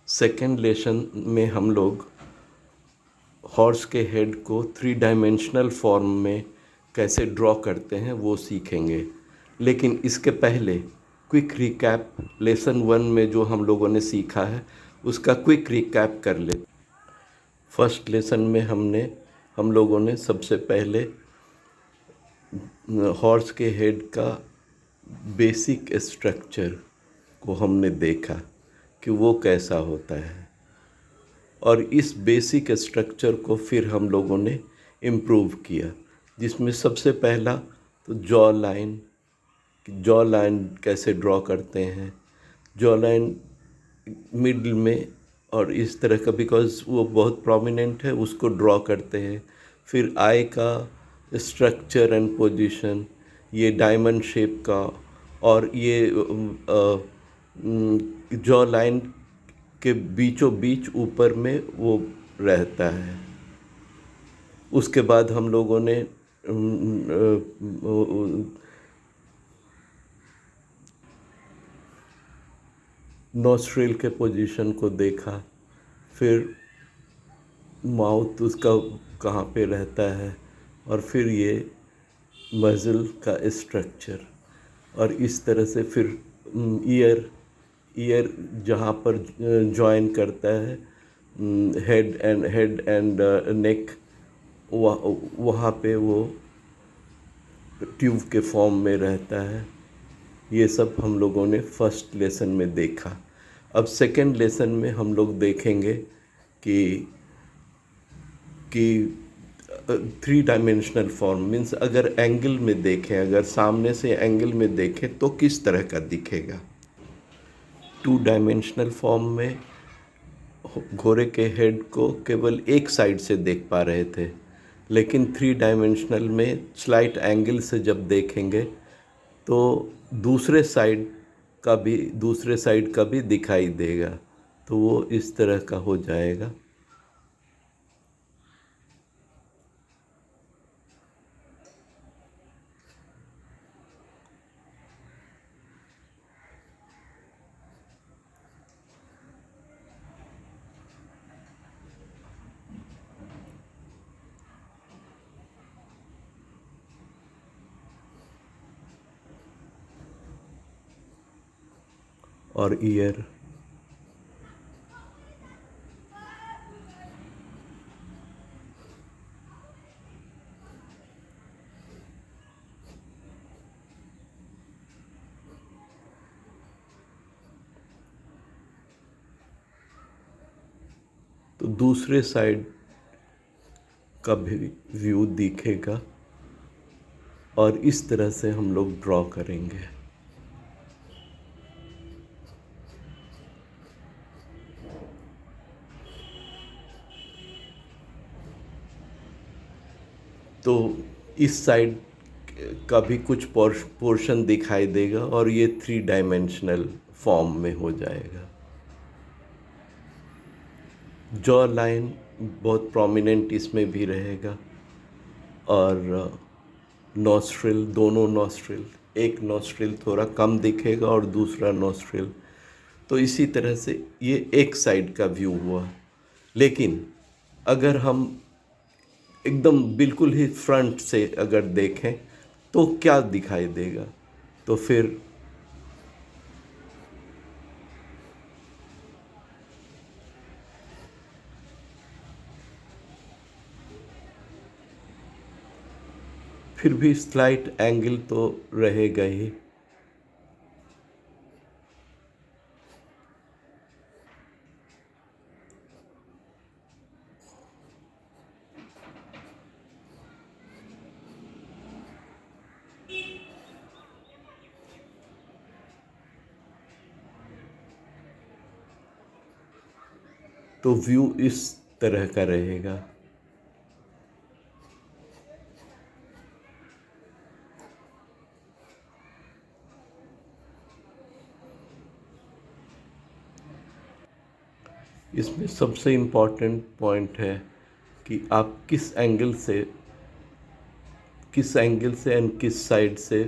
Second lesson में हम लोग हॉर्स के हेड को 3 डायमेंशनल फॉर्म में कैसे ड्रॉ करते हैं वो सीखेंगे। लेकिन इसके पहले क्विक रिकैप लेसन 1 में जो हम लोगों ने सीखा है उसका क्विक रिकैप कर ले। फर्स्ट लेसन में हम लोगों ने सबसे पहले हॉर्स के हेड का बेसिक स्ट्रक्चर को हमने देखा कि वो कैसा होता है, और इस बेसिक स्ट्रक्चर को फिर हम लोगों ने इम्प्रूव किया, जिसमें सबसे पहला तो जॉ लाइन कैसे ड्रॉ करते हैं, जॉ लाइन मिडल में और इस तरह का, बिकॉज़ वो बहुत प्रोमिनेंट है, उसको ड्रॉ करते हैं। फिर आई का स्ट्रक्चर एंड पोजीशन, ये डायमंड शेप का, और ये जॉ लाइन के बीचों बीच ऊपर में वो रहता है। उसके बाद हम लोगों ने नोस्ट्रिल के पोजीशन को देखा, फिर माउथ उसका कहाँ पे रहता है, और फिर ये मज़ल का स्ट्रक्चर, और इस तरह से फिर ईयर जहाँ पर जॉइन करता है हेड एंड नेक, वहाँ पे वो ट्यूब के फॉर्म में रहता है। ये सब हम लोगों ने फर्स्ट लेसन में देखा। अब सेकंड लेसन में हम लोग देखेंगे कि 3 डायमेंशनल फॉर्म मीन्स अगर एंगल में देखें, अगर सामने से एंगल में देखें तो किस तरह का दिखेगा। 2 डायमेंशनल फॉर्म में घोड़े के हेड को केवल एक साइड से देख पा रहे थे, लेकिन 3 डायमेंशनल में स्लाइट एंगल से जब देखेंगे तो दूसरे साइड का भी दिखाई देगा, तो वो इस तरह का हो जाएगा। और ईयर, तो दूसरे साइड का भी व्यू दिखेगा, और इस तरह से हम लोग ड्रॉ करेंगे। तो इस साइड का भी कुछ पोर्शन दिखाई देगा, और ये 3 डायमेंशनल फॉर्म में हो जाएगा। जॉ लाइन बहुत प्रोमिनेंट इसमें भी रहेगा, और दोनों नॉस्ट्रिल, एक नॉस्ट्रिल थोड़ा कम दिखेगा और दूसरा नॉस्ट्रिल, तो इसी तरह से ये एक साइड का व्यू हुआ। लेकिन अगर हम एकदम बिल्कुल ही फ्रंट से अगर देखें तो क्या दिखाई देगा, तो फिर भी स्लाइट एंगल तो रहेगा ही। तो व्यू इस तरह का रहेगा। इसमें सबसे इम्पॉर्टेंट पॉइंट है कि आप किस एंगल से एंड किस साइड से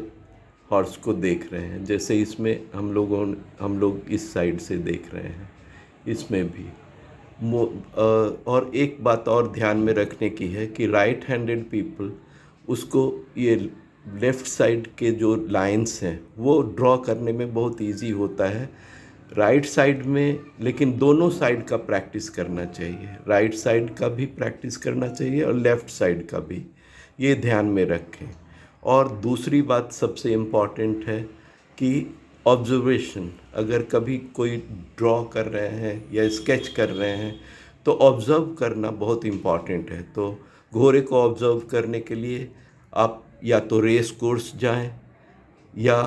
हॉर्स को देख रहे हैं। जैसे इसमें हम लोग इस साइड से देख रहे हैं, इसमें भी और एक बात और ध्यान में रखने की है कि राइट हैंडेड पीपल उसको ये लेफ़्ट साइड के जो लाइंस हैं वो ड्रॉ करने में बहुत इजी होता है राइट साइड में, लेकिन दोनों साइड का प्रैक्टिस करना चाहिए। राइट साइड का भी प्रैक्टिस करना चाहिए और लेफ़्ट साइड का भी, ये ध्यान में रखें। और दूसरी बात सबसे इम्पॉर्टेंट है कि ऑब्जर्वेशन, अगर कभी कोई ड्रॉ कर रहे हैं या स्केच कर रहे हैं तो ऑब्ज़र्व करना बहुत इम्पॉर्टेंट है। तो घोड़े को ऑब्ज़र्व करने के लिए आप या तो रेस कोर्स जाएं या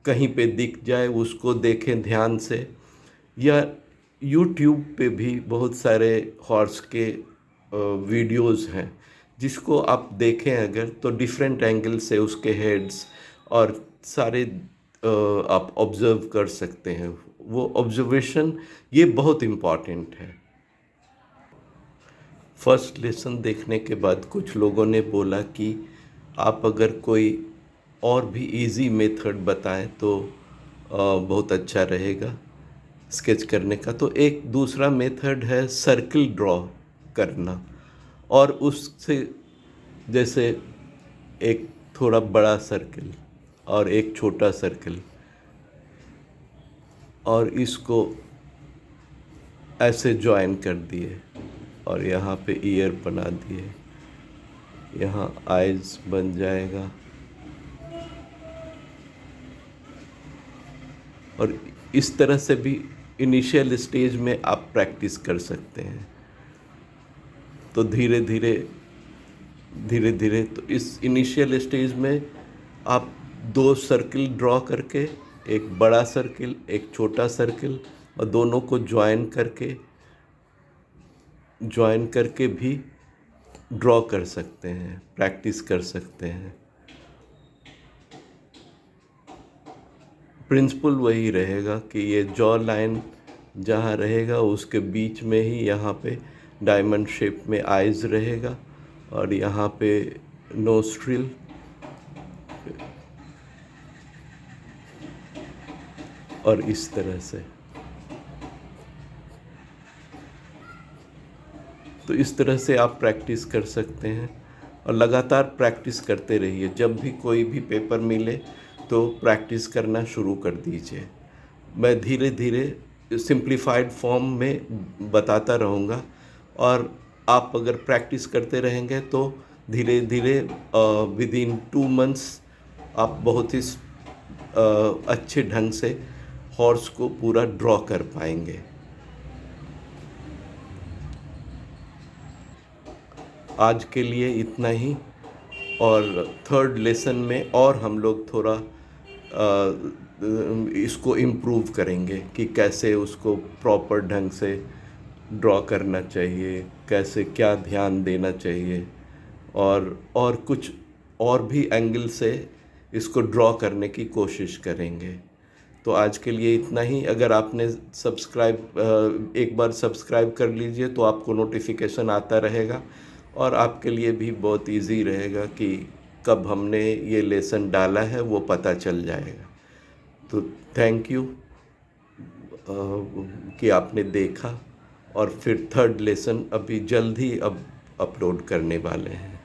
कहीं पे दिख जाए उसको देखें ध्यान से, या यूट्यूब पे भी बहुत सारे हॉर्स के वीडियोस हैं जिसको आप देखें अगर, तो डिफरेंट एंगल से उसके हेड्स और सारे आप ऑब्ज़र्व कर सकते हैं। वो ऑब्जर्वेशन ये बहुत इम्पॉर्टेंट है। फर्स्ट लेसन देखने के बाद कुछ लोगों ने बोला कि आप अगर कोई और भी इजी मेथड बताएं तो बहुत अच्छा रहेगा स्केच करने का। तो एक दूसरा मेथड है सर्कल ड्रॉ करना, और उससे जैसे एक थोड़ा बड़ा सर्कल और एक छोटा सर्कल, और इसको ऐसे ज्वाइन कर दिए और यहाँ पे ईयर बना दिए, यहाँ आइज़ बन जाएगा। और इस तरह से भी इनिशियल स्टेज में आप प्रैक्टिस कर सकते हैं। तो धीरे धीरे तो इस इनिशियल स्टेज में आप 2 सर्कल ड्रॉ करके, एक बड़ा सर्कल एक छोटा सर्कल, और दोनों को ज्वाइन करके भी ड्रॉ कर सकते हैं, प्रैक्टिस कर सकते हैं। प्रिंसिपल वही रहेगा कि ये जॉ लाइन जहाँ रहेगा उसके बीच में ही यहाँ पे डायमंड शेप में आइज़ रहेगा, और यहाँ पे नोस्ट्रिल, और इस तरह से। तो इस तरह से आप प्रैक्टिस कर सकते हैं और लगातार प्रैक्टिस करते रहिए। जब भी कोई भी पेपर मिले तो प्रैक्टिस करना शुरू कर दीजिए। मैं धीरे धीरे सिंप्लीफाइड फॉर्म में बताता रहूँगा, और आप अगर प्रैक्टिस करते रहेंगे तो धीरे धीरे विदिन 2 मंथ्स आप बहुत ही अच्छे ढंग से हॉर्स को पूरा ड्रॉ कर पाएंगे। आज के लिए इतना ही, और थर्ड लेसन में और हम लोग थोड़ा इसको इम्प्रूव करेंगे कि कैसे उसको प्रॉपर ढंग से ड्रॉ करना चाहिए, कैसे क्या ध्यान देना चाहिए, और कुछ और भी एंगल से इसको ड्रॉ करने की कोशिश करेंगे। तो आज के लिए इतना ही। अगर आपने एक बार सब्सक्राइब कर लीजिए तो आपको नोटिफिकेशन आता रहेगा, और आपके लिए भी बहुत इजी रहेगा कि कब हमने ये लेसन डाला है वो पता चल जाएगा। तो थैंक यू कि आपने देखा, और फिर थर्ड लेसन अभी जल्द ही अब अपलोड करने वाले हैं।